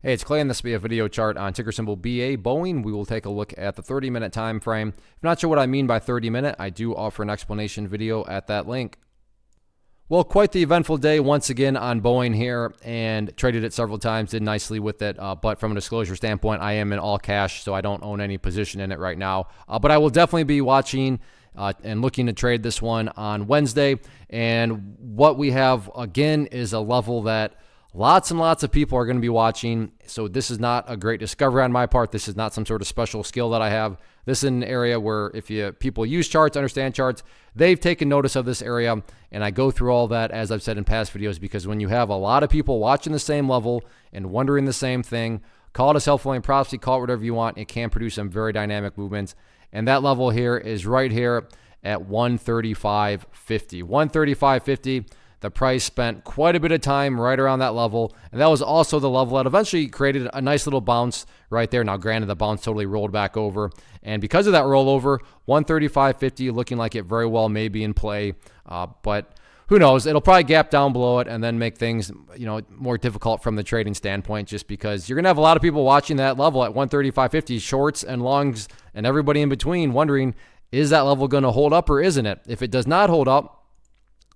Hey, it's Clay, and this will be a video chart on ticker symbol BA, Boeing. We will take a look at the 30-minute time frame. If you're not sure what I mean by 30-minute, I do offer an explanation video at that link. Well, quite the eventful day once again on Boeing here, and traded it several times, did nicely with it. But from a disclosure standpoint, I am in all cash, so I don't own any position in it right now. But I will definitely be watching and looking to trade this one on Wednesday. And what we have again is a level that lots and lots of people are going to be watching. So this is not a great discovery on my part. This is not some sort of special skill that I have. This is an area where if people use charts, understand charts, they've taken notice of this area. And I go through all that, as I've said in past videos, because when you have a lot of people watching the same level and wondering the same thing, call it a self-fulfilling prophecy, call it whatever you want, it can produce some very dynamic movements. And that level here is right here at 135.50. 135.50. The price spent quite a bit of time right around that level, and that was also the level that eventually created a nice little bounce right there. Now, granted, the bounce totally rolled back over, and because of that rollover, 135.50 looking like it very well may be in play, but who knows? It'll probably gap down below it and then make things, more difficult from the trading standpoint, just because you're going to have a lot of people watching that level at 135.50, shorts and longs and everybody in between, wondering, is that level going to hold up or isn't it? If it does not hold up,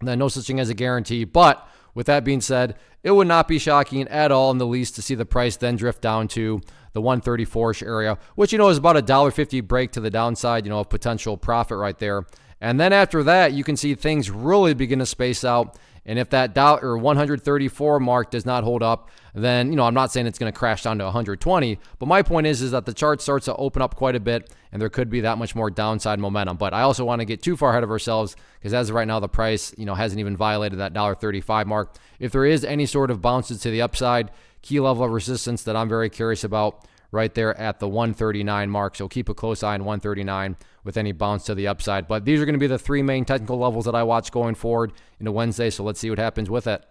then no such thing as a guarantee. But with that being said, it would not be shocking at all in the least to see the price then drift down to the 134-ish area, which, is about a $1.50 break to the downside, of potential profit right there. And then after that, you can see things really begin to space out. And if that $134 mark does not hold up, then, I'm not saying it's going to crash down to 120, but my point is that the chart starts to open up quite a bit, and there could be that much more downside momentum. But I also want to get too far ahead of ourselves, because as of right now, the price, hasn't even violated that $1.35 mark. If there is any sort of bounces to the upside, key level of resistance that I'm very curious about right there at the 139 mark. So keep a close eye on 139 with any bounce to the upside. But these are going to be the three main technical levels that I watch going forward into Wednesday. So let's see what happens with it.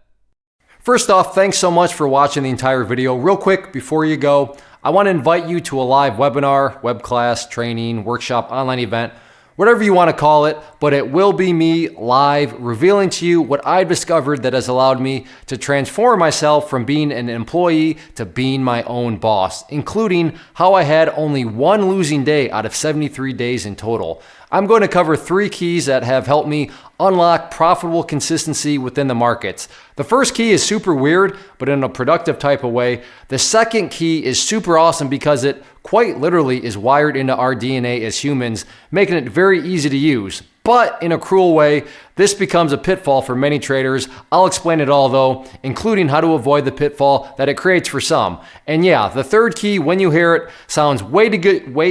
First off, thanks so much for watching the entire video. Real quick, before you go, I want to invite you to a live webinar, web class, training, workshop, online event, whatever you want to call it, but it will be me live revealing to you what I've discovered that has allowed me to transform myself from being an employee to being my own boss, including how I had only one losing day out of 73 days in total. I'm going to cover 3 keys that have helped me unlock profitable consistency within the markets. The first key is super weird, but in a productive type of way. The second key is super awesome because it quite literally is wired into our DNA as humans, making it very easy to use. But in a cruel way, this becomes a pitfall for many traders. I'll explain it all though, including how to avoid the pitfall that it creates for some. And yeah, the third key, when you hear it, sounds way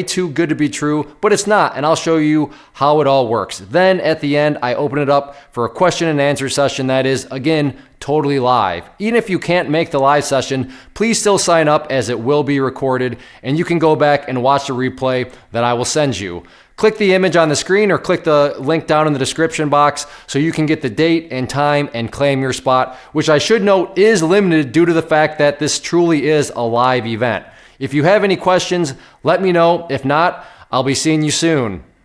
too good to be true, but it's not, and I'll show you how it all works. Then at the end, I open it up for a question and answer session that is, again, totally live. Even if you can't make the live session, please still sign up as it will be recorded, and you can go back and watch the replay that I will send you. Click the image on the screen or click the link down in the description box so you can get the date and time and claim your spot, which I should note is limited due to the fact that this truly is a live event. If you have any questions, let me know. If not, I'll be seeing you soon.